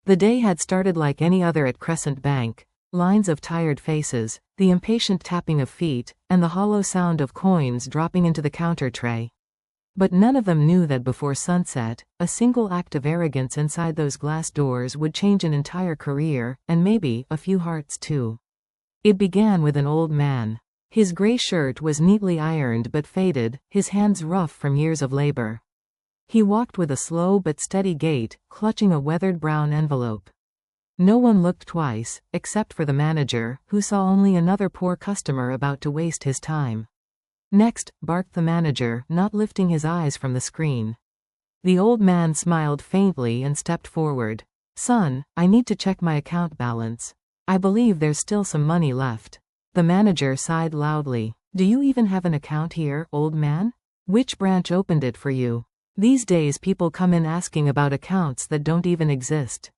The day had started like any other at Crescent Bank. Lines of tired faces, the impatient tapping of feet, and the hollow sound of coins dropping into the counter tray. But none of them knew that before sunset, a single act of arrogance inside those glass doors would change an entire career, and maybe a few hearts too. It began with an old man. His gray shirt was neatly ironed but faded, his hands rough from years of labor. He walked with a slow but steady gait, clutching a weathered brown envelope. No one looked twice, except for the manager, who saw only another poor customer about to waste his time. "Next," barked the manager, not lifting his eyes from the screen. The old man smiled faintly and stepped forward. "Son, I need to check my account balance. I believe there's still some money left." The manager sighed loudly. "Do you even have an account here, old man? Which branch opened it for you? These days people come in asking about accounts that don't even exist."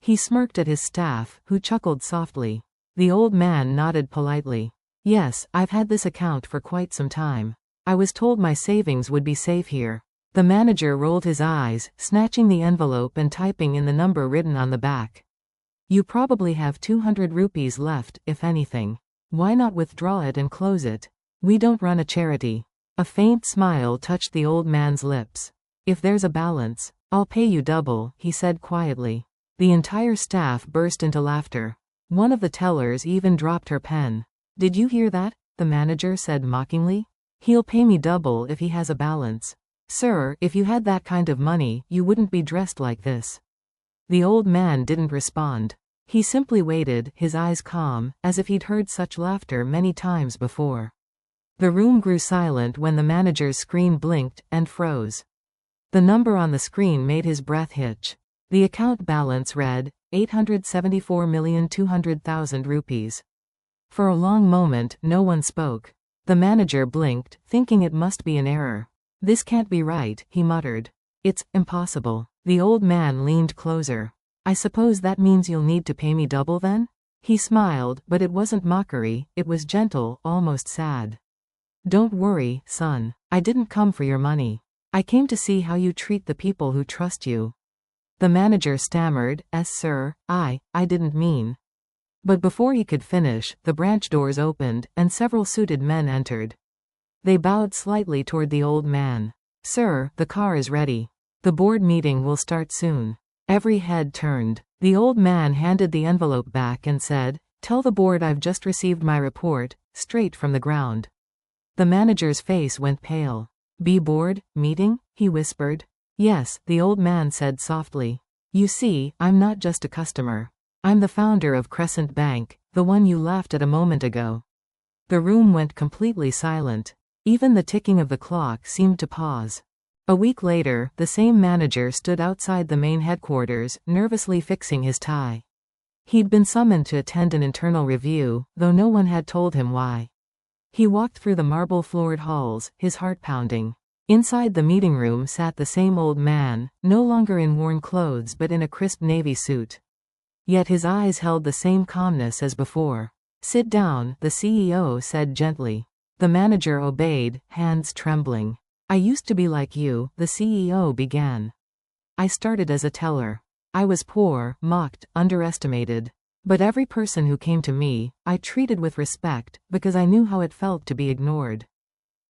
He smirked at his staff, who chuckled softly. The old man nodded politely. "Yes, I've had this account for quite some time. I was told my savings would be safe here." The manager rolled his eyes, snatching the envelope and typing in the number written on the back. "You probably have 200 rupees left, if anything. Why not withdraw it and close it? We don't run a charity." A faint smile touched the old man's lips. "If there's a balance, I'll pay you double," he said quietly. The entire staff burst into laughter. One of the tellers even dropped her pen. "Did you hear that?" the manager said mockingly. "He'll pay me double if he has a balance. Sir, if you had that kind of money, you wouldn't be dressed like this." The old man didn't respond. He simply waited, his eyes calm, as if he'd heard such laughter many times before. The room grew silent when the manager's screen blinked and froze. The number on the screen made his breath hitch. The account balance read, 874,200,000 rupees. For a long moment, no one spoke. The manager blinked, thinking it must be an error. "This can't be right," he muttered. "It's impossible." The old man leaned closer. "I suppose that means you'll need to pay me double then?" He smiled, but it wasn't mockery, it was gentle, almost sad. "Don't worry, son. I didn't come for your money. I came to see how you treat the people who trust you." The manager stammered, "Yes, sir, I didn't mean." But before he could finish, the branch doors opened, and several suited men entered. They bowed slightly toward the old man. "Sir, the car is ready. The board meeting will start soon." Every head turned. The old man handed the envelope back and said, "Tell the board I've just received my report, straight from the ground." The manager's face went pale. Board meeting?" he whispered. "Yes," the old man said softly. "You see, I'm not just a customer. I'm the founder of Crescent Bank, the one you laughed at a moment ago." The room went completely silent. Even the ticking of the clock seemed to pause. A week later, the same manager stood outside the main headquarters, nervously fixing his tie. He'd been summoned to attend an internal review, though no one had told him why. He walked through the marble-floored halls, his heart pounding. Inside the meeting room sat the same old man, no longer in worn clothes but in a crisp navy suit. Yet his eyes held the same calmness as before. "Sit down," the CEO said gently. The manager obeyed, hands trembling. "I used to be like you," the CEO began. "I started as a teller. I was poor, mocked, underestimated. But every person who came to me, I treated with respect, because I knew how it felt to be ignored."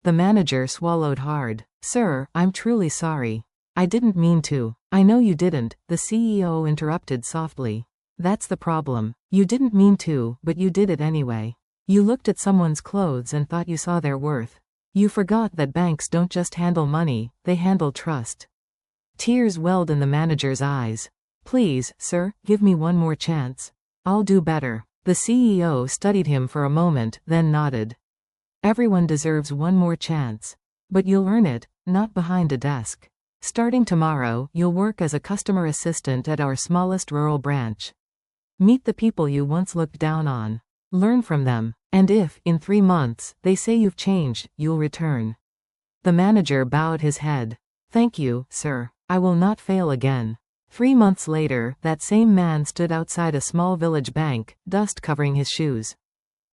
The manager swallowed hard. "Sir, I'm truly sorry. I didn't mean to." "I know you didn't," the CEO interrupted softly. "That's the problem. You didn't mean to, but you did it anyway. You looked at someone's clothes and thought you saw their worth. You forgot that banks don't just handle money, they handle trust." Tears welled in the manager's eyes. "Please, sir, give me one more chance. I'll do better." The CEO studied him for a moment, then nodded. "Everyone deserves one more chance. But you'll earn it, not behind a desk. Starting tomorrow, you'll work as a customer assistant at our smallest rural branch. Meet the people you once looked down on. Learn from them. And if, in 3 months, they say you've changed, you'll return." The manager bowed his head. "Thank you, sir. I will not fail again." 3 months later, that same man stood outside a small village bank, dust covering his shoes.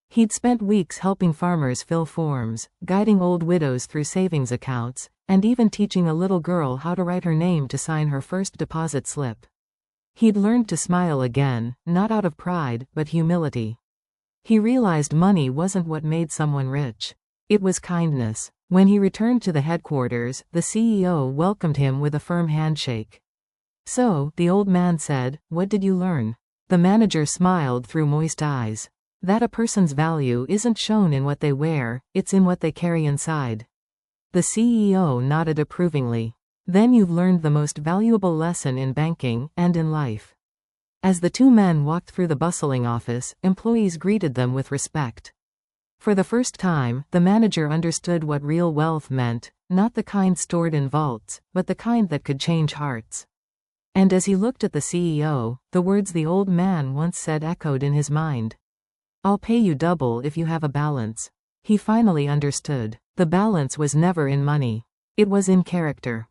He'd spent weeks helping farmers fill forms, guiding old widows through savings accounts, and even teaching a little girl how to write her name to sign her first deposit slip. He'd learned to smile again, not out of pride, but humility. He realized money wasn't what made someone rich. It was kindness. When he returned to the headquarters, the CEO welcomed him with a firm handshake. "So," the old man said, "what did you learn?" The manager smiled through moist eyes. "That a person's value isn't shown in what they wear, it's in what they carry inside." The CEO nodded approvingly. "Then you've learned the most valuable lesson in banking, and in life." As the two men walked through the bustling office, employees greeted them with respect. For the first time, the manager understood what real wealth meant, not the kind stored in vaults, but the kind that could change hearts. And as he looked at the CEO, the words the old man once said echoed in his mind. "I'll pay you double if you have a balance." He finally understood. The balance was never in money. It was in character.